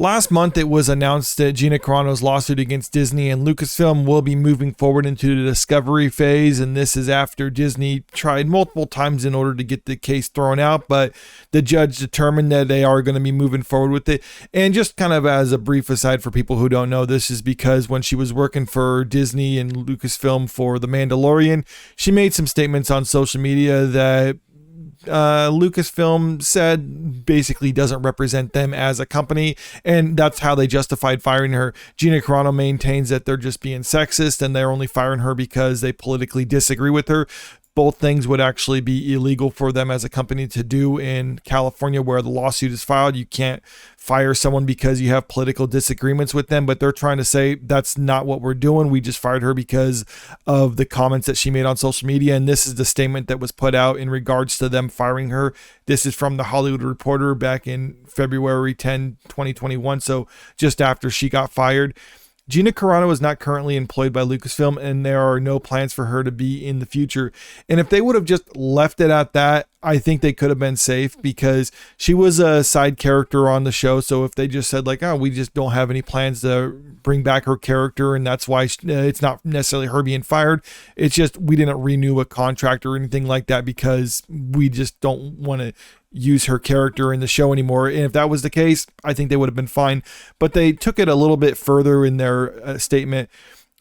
Last month, it was announced that Gina Carano's lawsuit against Disney and Lucasfilm will be moving forward into the discovery phase, and this is after Disney tried multiple times in order to get the case thrown out, but the judge determined that they are going to be moving forward with it. And just kind of as a brief aside for people who don't know, this is because when she was working for Disney and Lucasfilm for The Mandalorian, she made some statements on social media that Lucasfilm said basically doesn't represent them as a company, and that's how they justified firing her. Gina Carano maintains that they're just being sexist and they're only firing her because they politically disagree with her. Both things would actually be illegal for them as a company to do in California, where the lawsuit is filed. You can't fire someone because you have political disagreements with them, but they're trying to say that's not what we're doing. We just fired her because of the comments that she made on social media. And this is the statement that was put out in regards to them firing her. This is from the Hollywood Reporter back in February 10, 2021. So just after she got fired. Gina Carano is not currently employed by Lucasfilm, and there are no plans for her to be in the future. And if they would have just left it at that, I think they could have been safe, because she was a side character on the show. So if they just said like, oh, we just don't have any plans to bring back her character, and that's why it's not necessarily her being fired. It's just we didn't renew a contract or anything like that because we just don't want to use her character in the show anymore. And if that was the case, I think they would have been fine. But they took it a little bit further in their statement.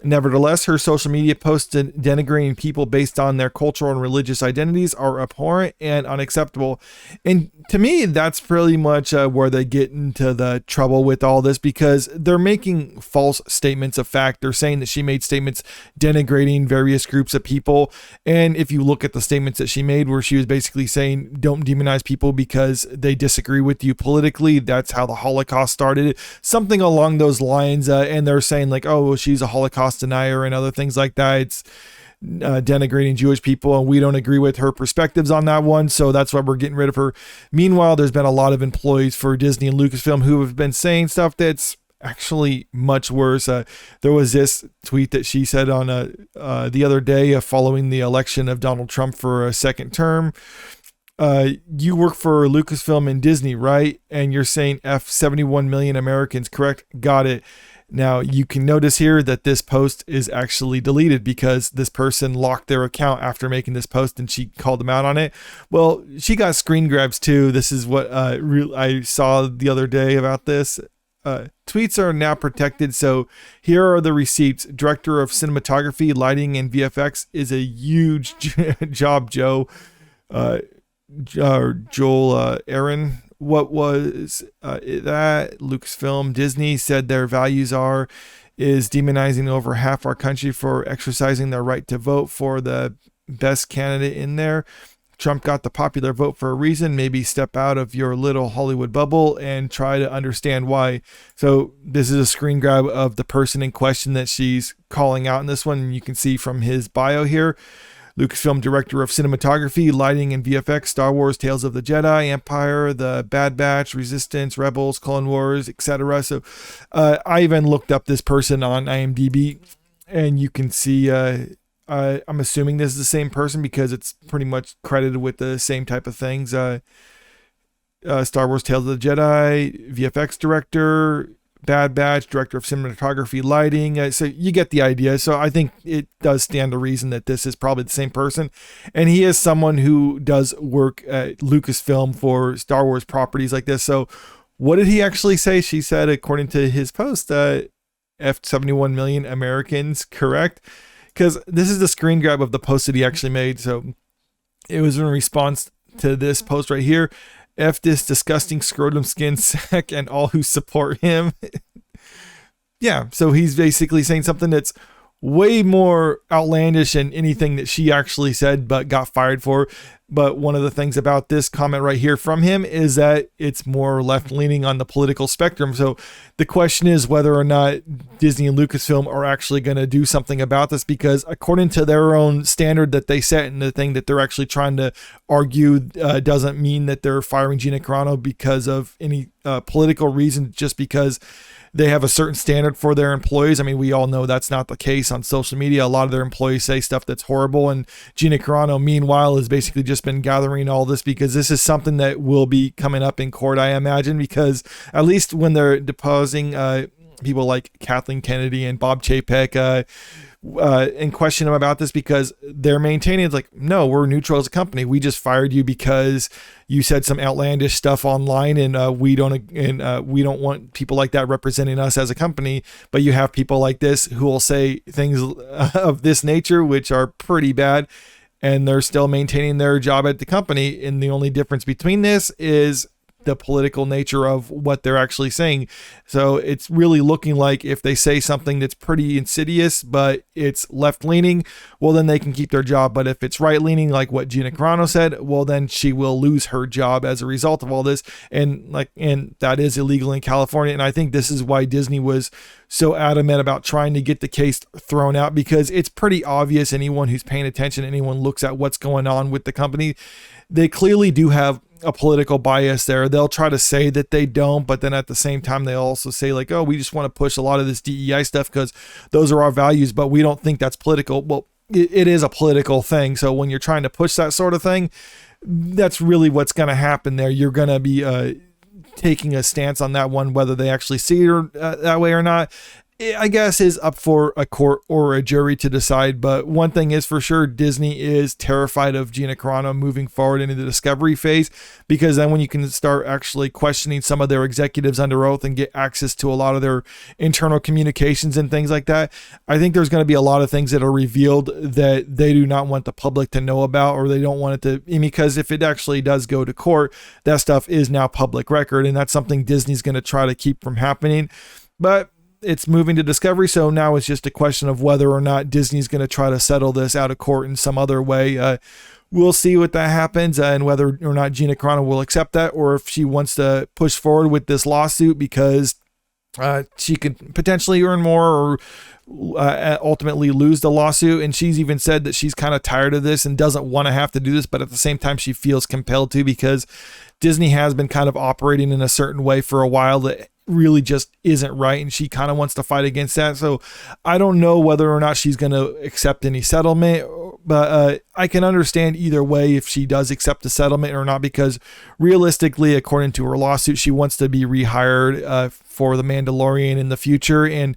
Nevertheless, her social media posts denigrating people based on their cultural and religious identities are abhorrent and unacceptable. And to me, that's pretty much where they get into the trouble with all this, because they're making false statements of fact. They're saying that she made statements denigrating various groups of people. And if you look at the statements that she made, where she was basically saying, don't demonize people because they disagree with you politically. That's how the Holocaust started. Something along those lines. And they're saying like, oh, well, she's a Holocaust denier and other things like that. It's denigrating Jewish people, and we don't agree with her perspectives on that one, so that's why we're getting rid of her. Meanwhile, there's been a lot of employees for Disney and Lucasfilm who have been saying stuff that's actually much worse. There was this tweet that she said on the other day following the election of Donald Trump for a second term. You work for Lucasfilm and Disney, right? And you're saying F 71 million Americans, correct? Got it. Now, you can notice here that this post is actually deleted because this person locked their account after making this post, and she called them out on it. Well, she got screen grabs too. This is what I saw the other day about this. Tweets are now protected, so here are the receipts. Director of Cinematography, Lighting, and VFX is a huge job, Joe. Joel Aaron. What was that? Lucasfilm, Disney said their values is demonizing over half our country for exercising their right to vote for the best candidate in there. Trump got the popular vote for a reason. Maybe step out of your little Hollywood bubble and try to understand why. So this is a screen grab of the person in question that she's calling out in this one. And you can see from his bio here. Lucasfilm Director of Cinematography, Lighting, and VFX, Star Wars, Tales of the Jedi, Empire, The Bad Batch, Resistance, Rebels, Clone Wars, etc. So I even looked up this person on IMDb, and you can see, I'm assuming this is the same person because it's pretty much credited with the same type of things. Star Wars, Tales of the Jedi, VFX Director, Bad Batch, Director of Cinematography, Lighting. So you get the idea. So I think it does stand to reason that this is probably the same person. And he is someone who does work at Lucasfilm for Star Wars properties like this. So what did he actually say? She said, according to his post, F 71 million Americans, correct? Because this is the screen grab of the post that he actually made. So it was in response to this post right here. F this disgusting scrotum skin sack and all who support him. Yeah, so he's basically saying something that's way more outlandish than anything that she actually said but got fired for. But one of the things about this comment right here from him is that it's more left-leaning on the political spectrum. So the question is whether or not Disney and Lucasfilm are actually going to do something about this, because according to their own standard that they set, and the thing that they're actually trying to argue doesn't mean that they're firing Gina Carano because of any political reason, just because they have a certain standard for their employees. I mean, we all know that's not the case on social media. A lot of their employees say stuff that's horrible, and Gina Carano, meanwhile, is basically just just been gathering all this because this is something that will be coming up in court, I imagine, because at least when they're deposing people like Kathleen Kennedy and Bob Chapek and question them about this, because they're maintaining it's like, no, we're neutral as a company. We just fired you because you said some outlandish stuff online, and we don't want people like that representing us as a company. But you have people like this who will say things of this nature, which are pretty bad, and they're still maintaining their job at the company. And the only difference between this is the political nature of what they're actually saying. So it's really looking like if they say something that's pretty insidious, but it's left leaning, well, then they can keep their job. But if it's right leaning, like what Gina Carano said, well, then she will lose her job as a result of all this. And that is illegal in California. And I think this is why Disney was so adamant about trying to get the case thrown out, because it's pretty obvious. Anyone who's paying attention, anyone looks at what's going on with the company, they clearly do have a political bias there. They'll try to say that they don't, but then at the same time, they'll also say like, oh, we just want to push a lot of this DEI stuff because those are our values, but we don't think that's political. Well, it is a political thing. So when you're trying to push that sort of thing, that's really what's going to happen there. You're going to be taking a stance on that one, whether they actually see it that way or not, I guess is up for a court or a jury to decide. But one thing is for sure, Disney is terrified of Gina Carano moving forward into the discovery phase, because then when you can start actually questioning some of their executives under oath and get access to a lot of their internal communications and things like that, I think there's going to be a lot of things that are revealed that they do not want the public to know about, or they don't want it to, because if it actually does go to court, that stuff is now public record, and that's something Disney's going to try to keep from happening. But it's moving to discovery, so now it's just a question of whether or not Disney's going to try to settle this out of court in some other way. We'll see what that happens, and whether or not Gina Carano will accept that, or if she wants to push forward with this lawsuit because she could potentially earn more, or ultimately lose the lawsuit. And she's even said that she's kind of tired of this and doesn't want to have to do this, but at the same time she feels compelled to, because Disney has been kind of operating in a certain way for a while that really just isn't right, and she kind of wants to fight against that. So I don't know whether or not she's going to accept any settlement, but I can understand either way if she does accept the settlement or not, because realistically, according to her lawsuit, she wants to be rehired for The Mandalorian in the future. And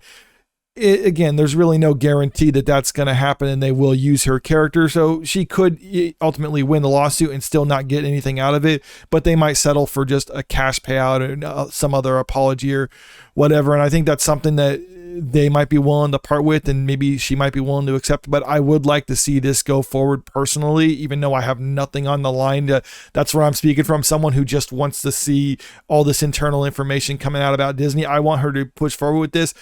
again, there's really no guarantee that that's going to happen and they will use her character. So she could ultimately win the lawsuit and still not get anything out of it, but they might settle for just a cash payout or some other apology or whatever. And I think that's something that they might be willing to part with, and maybe she might be willing to accept. But I would like to see this go forward personally, even though I have nothing on the line. That's where I'm speaking from, someone who just wants to see all this internal information coming out about Disney. I want her to push forward with this.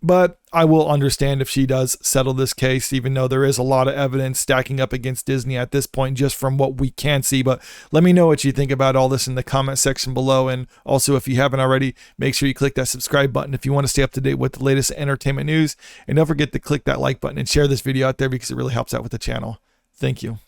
But I will understand if she does settle this case, even though there is a lot of evidence stacking up against Disney at this point, just from what we can see. But let me know what you think about all this in the comment section below. And also, if you haven't already, make sure you click that subscribe button if you want to stay up to date with the latest entertainment news. And don't forget to click that like button and share this video out there, because it really helps out with the channel. Thank you.